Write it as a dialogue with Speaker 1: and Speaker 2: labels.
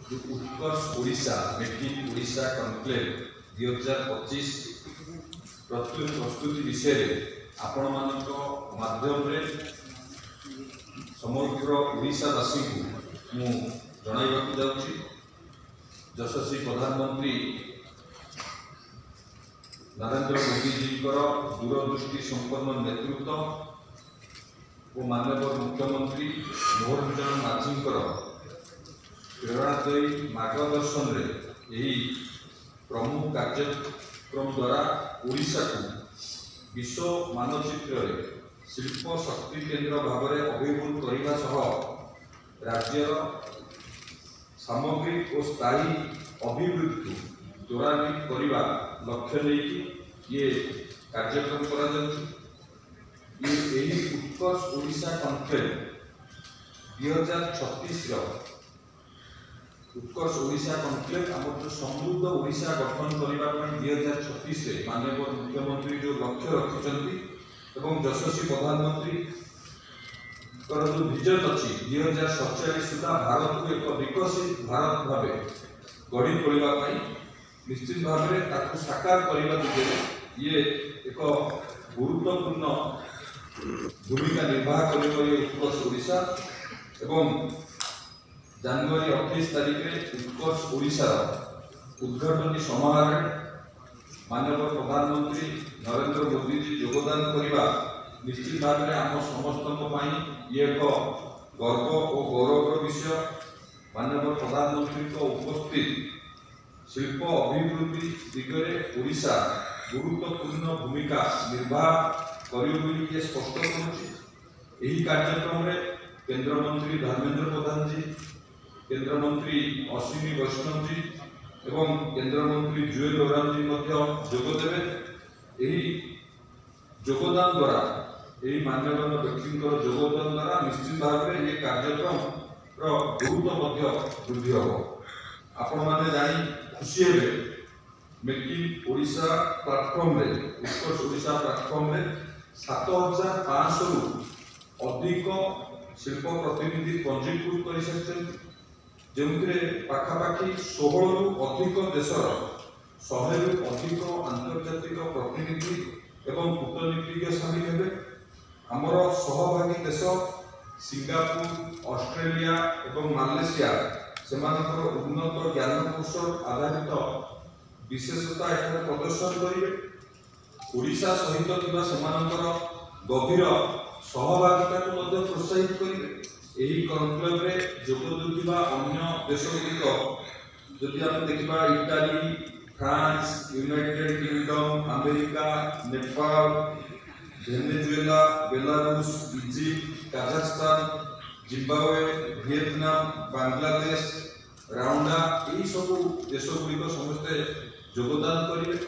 Speaker 1: Utkarsh Odisha make in Odisha conclave 2025 प्रस्तुति विषय आपण मानक माध्यम रे समग्र ओडिशावासी को मु जणाइबाकु जाउछि। यशस्वी प्रधानमंत्री नरेंद्र मोदी जी दूरदृष्टि संपन्न नेतृत्व और माननीय मुख्यमंत्री मोहन माझी प्रेरणादायी मार्गदर्शन रे यही प्रमुख कार्यक्रम द्वारा ओडिशा को विश्व मानचित्र रे शिल्प शक्ति केंद्र भाव में अभिवृद्धि करने सह राज्यर सामग्रिक और स्थायी अभिवृद्धि त्वरान्वित करने लक्ष्य लेकिन ये कार्यक्रम करा उत्कर्ष ओडिशा कॉन्क्लेव 2036 उत्कर्ष ओडिशा कॉन्क्लेव आम जो समृद्ध ओडिशा गठन करने 2036 माननीय मुख्यमंत्री जो लक्ष्य रखिंट एवं यशस्वी प्रधानमंत्री जो विजन अच्छी 2047 सुधा भारत को एक विकसित भारत भाव गढ़ी तोड़ाई निश्चित भाव में साकार करने दिगरे ये एक गुरुत्वपूर्ण भूमिका निर्वाह कर उत्कर्ष ओडिशा एवं जनवरी 28 तारीख में उत्कर्ष ओडिशा उद्घाटन समारोह माननीय प्रधानमंत्री नरेंद्र मोदी जी योगदान करने निश्चित भाव में आम समस्त ये एक गर्व और गौरव विषय। माननीय प्रधानमंत्री उपस्थित शिल्प अभिवृद्धि दिगरे ओडिशा गुरुत्वपूर्ण भूमिका निर्वाह कर स्पष्ट कर कार्यक्रम में केंद्र मंत्री धर्मेंद्र प्रधान जी, केंद्र मंत्री अश्विनी वैष्णव जी एवं केंद्र मंत्री जुएल ओराम जी जोगदेवे। योगदान द्वारा यही मान्यगण्य व्यक्ति योगदान द्वारा निश्चित भाव में ये कार्यक्रम गुरुत्व वृद्धि हम। आपण मैंने जानी खुशी हे मेक इन ओडिशा प्लाटफर्म रे उत्कर्ष ओडिशा प्लाटफर्म रे 7500 रु अधिक शिल्प प्रतिनिधि पंजीकृत कर जो पाखापाखि 16 रु अधिक देशर 100 रु अधिक आंतर्जातिक प्रतिनिधि एवं कूटनीतिज्ञ सामिल हेबे। आमर सहभागी देश सिंगापुर ऑस्ट्रेलिया एवं मालयेशिया से उन्नत ज्ञान कौशल आधारित विशेषता एठारे प्रदर्शन करेंगे। ओडिशा सहित गभीर सहभागिता को प्रोत्साहित करेंगे। यही कॉन्क्लेव रे जोगदुवा अन्य देशगुड़िक जदि आम देखा Italy, France, United Kingdom, America, Nepal, Venezuela, Belarus, Egypt, Kazakhstan, Zimbabwe, Vietnam, Bangladesh, Rwanda यही सब देशगुड़िक समस्ते योगदान करेंगे।